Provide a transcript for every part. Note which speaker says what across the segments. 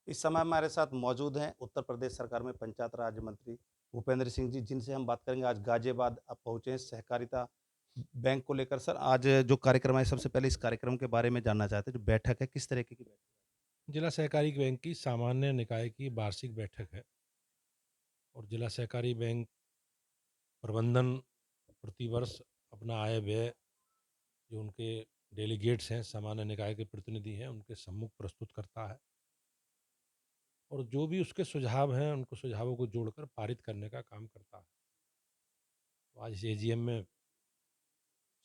Speaker 1: इस समय हमारे साथ मौजूद हैं उत्तर प्रदेश सरकार में पंचायत राज मंत्री भूपेंद्र सिंह जी, जिनसे हम बात करेंगे। आज गाजियाबाद आप पहुँचे हैं सहकारिता बैंक को लेकर। सर, आज जो कार्यक्रम है, सबसे पहले इस कार्यक्रम के बारे में जानना चाहते हैं। जो बैठक है, किस तरीके की बैठक
Speaker 2: जिला सहकारी बैंक की सामान्य निकाय की वार्षिक बैठक है और जिला सहकारी बैंक प्रबंधन प्रतिवर्ष अपना आय व्यय जो उनके डेलीगेट्स हैं, सामान्य निकाय के प्रतिनिधि हैं, उनके सम्मुख प्रस्तुत करता है और जो भी उसके सुझाव हैं उनको सुझावों को जोड़कर पारित करने का काम करता है। तो आज इस एजीएम में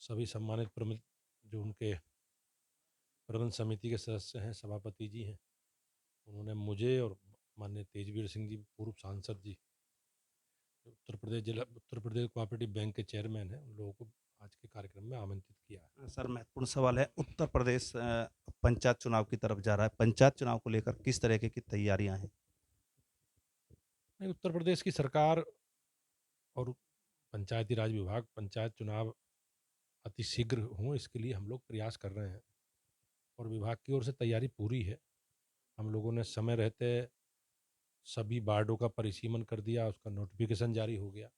Speaker 2: सभी सम्मानित प्रमुख जो उनके प्रबंध समिति के सदस्य हैं, सभापति जी हैं, उन्होंने मुझे और माननीय तेजवीर सिंह जी पूर्व सांसद जी, उत्तर प्रदेश कोऑपरेटिव बैंक के चेयरमैन हैं, उन लोगों को आज के कार्यक्रम में आमंत्रित किया है।
Speaker 1: है? सर, महत्वपूर्ण सवाल है। उत्तर प्रदेश पंचायत चुनाव की तरफ जा रहा है। पंचायत चुनाव को लेकर किस तरीके की तैयारियां हैं?
Speaker 2: नहीं, उत्तर प्रदेश की सरकार और पंचायती राज विभाग पंचायत चुनाव अतिशीघ्र हों इसके लिए हम लोग प्रयास कर रहे हैं और विभाग की ओर से तैयारी पूरी है। हम लोगों ने समय रहते सभी वार्डों का परिसीमन कर दिया, उसका नोटिफिकेशन जारी हो गया।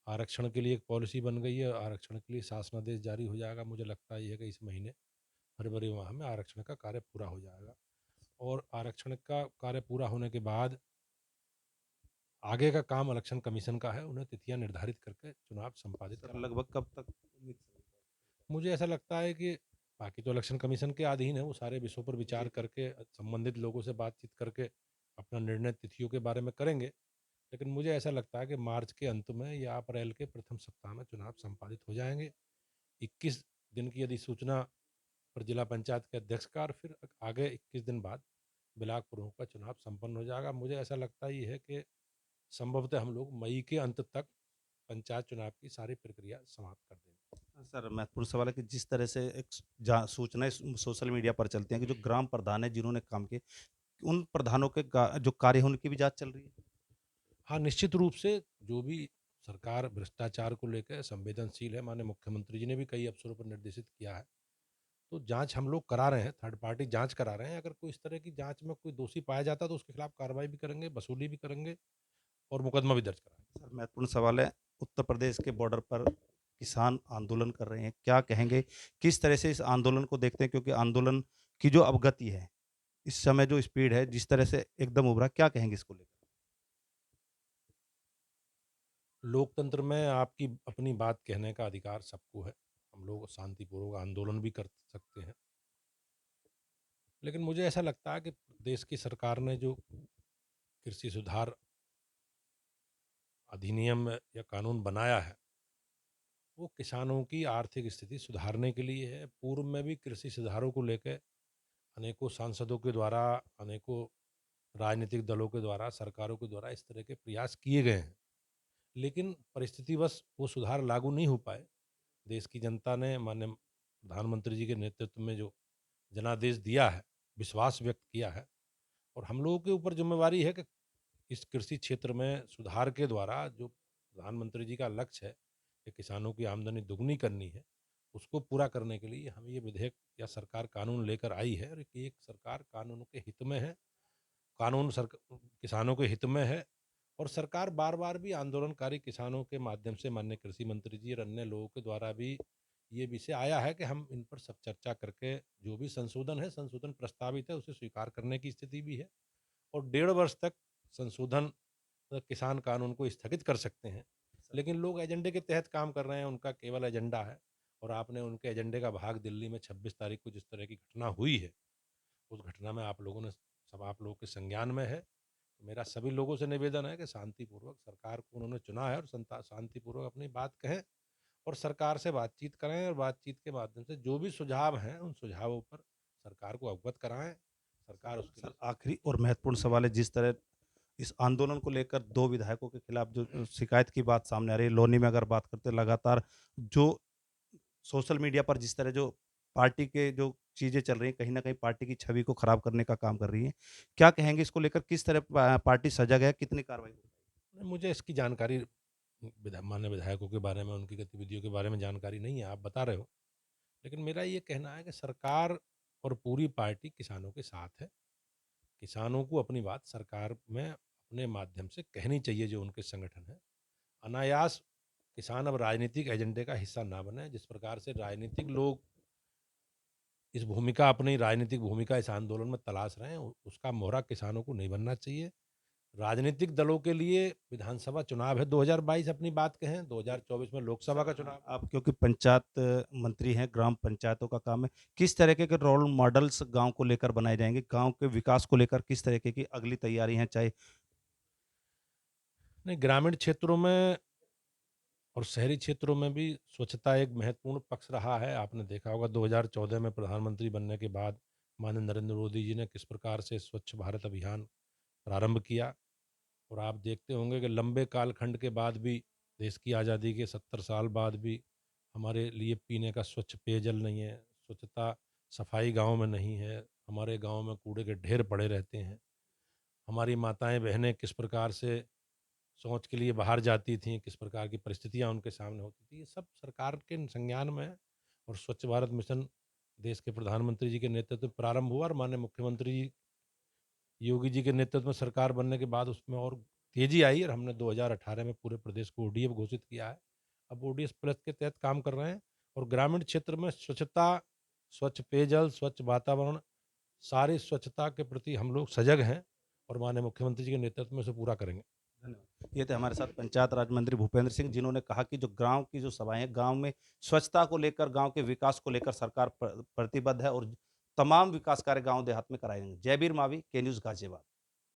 Speaker 2: आरक्षण के लिए एक पॉलिसी बन गई है, आरक्षण के लिए शासनादेश जारी हो जाएगा। मुझे लगता है कि इस महीने फरवरी माह में आरक्षण का कार्य पूरा हो जाएगा और आरक्षण का कार्य पूरा होने के बाद आगे का काम इलेक्शन कमीशन का है, उन्हें तिथियां निर्धारित करके चुनाव संपादित
Speaker 1: सर,
Speaker 2: कराना
Speaker 1: लगभग
Speaker 2: है।
Speaker 1: कब तक उम्मीद?
Speaker 2: मुझे ऐसा लगता है कि बाकी तो इलेक्शन कमीशन के अधीन है, वो सारे विषयों पर विचार
Speaker 1: जी, जी।
Speaker 2: करके संबंधित लोगों से बातचीत करके अपना निर्णय तिथियों के बारे में करेंगे। लेकिन मुझे ऐसा लगता है कि मार्च के अंत में या अप्रैल के प्रथम सप्ताह में चुनाव संपादित हो जाएंगे। 21 दिन की यदि सूचना पर जिला पंचायत के अध्यक्ष का और फिर आगे 21 दिन बाद ब्लॉक प्रमुख का चुनाव संपन्न हो जाएगा। मुझे ऐसा लगता ही है कि संभवतः हम लोग मई के अंत तक पंचायत चुनाव की सारी प्रक्रिया समाप्त कर देंगे।
Speaker 1: सर, महत्वपूर्ण सवाल है कि जिस तरह से एक सूचनाएं सोशल मीडिया पर चलती हैं कि जो ग्राम प्रधान है जिन्होंने काम किए, उन प्रधानों के जो कार्य है उनकी भी जांच चल रही है।
Speaker 2: हाँ, निश्चित रूप से जो भी सरकार भ्रष्टाचार को लेकर संवेदनशील है, माननीय मुख्यमंत्री जी ने भी कई अवसरों पर निर्देशित किया है। तो जाँच हम लोग करा रहे हैं, थर्ड पार्टी जाँच करा रहे हैं। अगर कोई इस तरह की जाँच में कोई दोषी पाया जाता है तो उसके खिलाफ कार्रवाई भी करेंगे, वसूली भी करेंगे और मुकदमा भी दर्ज कराएँगे।
Speaker 1: सर, महत्वपूर्ण सवाल है। उत्तर प्रदेश के बॉर्डर पर किसान आंदोलन कर रहे हैं। क्या कहेंगे? किस तरह से इस आंदोलन को देखते हैं? क्योंकि आंदोलन की जो अवगति है, इस समय जो स्पीड है, जिस तरह से एकदम उभरा, क्या कहेंगे इसको लेकर?
Speaker 2: लोकतंत्र में आपकी अपनी बात कहने का अधिकार सबको है। हम लोग शांतिपूर्वक आंदोलन भी कर सकते हैं। लेकिन मुझे ऐसा लगता है कि देश की सरकार ने जो कृषि सुधार अधिनियम या कानून बनाया है, वो किसानों की आर्थिक स्थिति सुधारने के लिए है। पूर्व में भी कृषि सुधारों को लेके अनेकों सांसदों के द्वारा, अनेकों राजनीतिक दलों के द्वारा, सरकारों के द्वारा इस तरह के प्रयास किए गए हैं। लेकिन परिस्थितिवश वो सुधार लागू नहीं हो पाए। देश की जनता ने माननीय प्रधानमंत्री जी के नेतृत्व में जो जनादेश दिया है, विश्वास व्यक्त किया है और हम लोगों के ऊपर ज़िम्मेवारी है कि इस कृषि क्षेत्र में सुधार के द्वारा जो प्रधानमंत्री जी का लक्ष्य है कि किसानों की आमदनी दुगनी करनी है, उसको पूरा करने के लिए हम ये विधेयक या सरकार कानून लेकर आई है और कि एक सरकार कानूनों के हित में है, कानून किसानों के हित में है और सरकार बार-बार भी आंदोलनकारी किसानों के माध्यम से माननीय कृषि मंत्री जी और अन्य लोगों के द्वारा भी ये विषय आया है कि हम इन पर सब चर्चा करके जो भी संशोधन है, संशोधन प्रस्तावित है, उसे स्वीकार करने की स्थिति भी है और 1.5 वर्ष तक संशोधन किसान कानून को स्थगित कर सकते हैं।
Speaker 1: सर,
Speaker 2: लेकिन लोग एजेंडे के तहत काम कर रहे हैं, उनका केवल एजेंडा है और आपने उनके एजेंडे का भाग दिल्ली में 26 तारीख को जिस तरह की घटना हुई है, उस घटना में आप लोगों के संज्ञान में है। तो मेरा सभी लोगों से निवेदन है कि शांतिपूर्वक सरकार को उन्होंने चुना है और शांतिपूर्वक अपनी बात कहें और सरकार से बातचीत करें और बातचीत के माध्यम से जो भी सुझाव हैं, उन सुझावों पर सरकार को अवगत कराएँ। सरकार उसके
Speaker 1: सर,
Speaker 2: लिए
Speaker 1: आखिरी और महत्वपूर्ण सवाल है। जिस तरह इस आंदोलन को लेकर 2 विधायकों के खिलाफ जो शिकायत की बात सामने आ रही है, लोनी में अगर बात करते हैं, लगातार जो सोशल मीडिया पर जिस तरह जो पार्टी के जो चीज़ें चल रही हैं, कहीं न कहीं पार्टी की छवि को खराब करने का काम कर रही हैं। क्या कहेंगे इसको लेकर? किस तरह पार्टी सजग है? कितनी कार्रवाई होगी?
Speaker 2: मुझे इसकी जानकारी मान्य विधायकों के बारे में, उनकी गतिविधियों के बारे में जानकारी नहीं है, आप बता रहे हो। लेकिन मेरा ये कहना है कि सरकार और पूरी पार्टी किसानों के साथ है किसानों को अपनी बात सरकार में अपने माध्यम से कहनी चाहिए, जो उनके संगठन हैं। अनायास किसान अब राजनीतिक एजेंडे का हिस्सा ना बने। जिस प्रकार से राजनीतिक लोग इस भूमिका, अपनी राजनीतिक भूमिका इस आंदोलन में तलाश रहे हैं, उसका मोहरा किसानों को नहीं बनना चाहिए। राजनीतिक दलों के लिए विधानसभा चुनाव है 2022, अपनी बात कहें, 2024 में लोकसभा का चुनाव।
Speaker 1: आप क्योंकि पंचायत मंत्री हैं, ग्राम पंचायतों का काम है, किस तरीके के रोल मॉडल्स गाँव को लेकर बनाए जाएँगे? गाँव के विकास को लेकर किस तरीके की अगली तैयारी है? चाहे
Speaker 2: नहीं, ग्रामीण क्षेत्रों में और शहरी क्षेत्रों में भी स्वच्छता एक महत्वपूर्ण पक्ष रहा है। आपने देखा होगा 2014 में प्रधानमंत्री बनने के बाद माननीय नरेंद्र मोदी जी ने किस प्रकार से स्वच्छ भारत अभियान प्रारंभ किया, और आप देखते होंगे कि लंबे कालखंड के बाद भी, देश की आज़ादी के 70 साल बाद भी, हमारे लिए पीने का स्वच्छ पेयजल नहीं है, स्वच्छता सफाई गाँव में नहीं है। हमारे गाँव में कूड़े के ढेर पड़े रहते हैं। हमारी माताएँ बहनें किस प्रकार से शौच के लिए बाहर जाती थीं, किस प्रकार की परिस्थितियाँ उनके सामने होती थी, ये सब सरकार के संज्ञान में है। और स्वच्छ भारत मिशन देश के प्रधानमंत्री जी के नेतृत्व में प्रारंभ हुआ, और माननीय मुख्यमंत्री योगी जी के नेतृत्व में सरकार बनने के बाद उसमें और तेज़ी आई, और हमने 2018 में पूरे प्रदेश को ओडीएफ घोषित किया है। अब ओडीएफ प्लस के तहत काम कर रहे हैं, और ग्रामीण क्षेत्र में स्वच्छता, स्वच्छ पेयजल, स्वच्छ वातावरण, सारी स्वच्छता के प्रति हम लोग सजग हैं, और माननीय मुख्यमंत्री जी के नेतृत्व में इसे पूरा करेंगे।
Speaker 1: धन्यवाद। ये थे हमारे साथ पंचायत राज मंत्री भूपेंद्र सिंह, जिन्होंने कहा कि जो गाँव की जो सभाएँ हैं, गाँव में स्वच्छता को लेकर, गाँव के विकास को लेकर सरकार प्रतिबद्ध है और तमाम विकास कार्य गाँव देहात में कराए जाएँगे। जयवीर मावी, के न्यूज़ गाज़ियाबाद।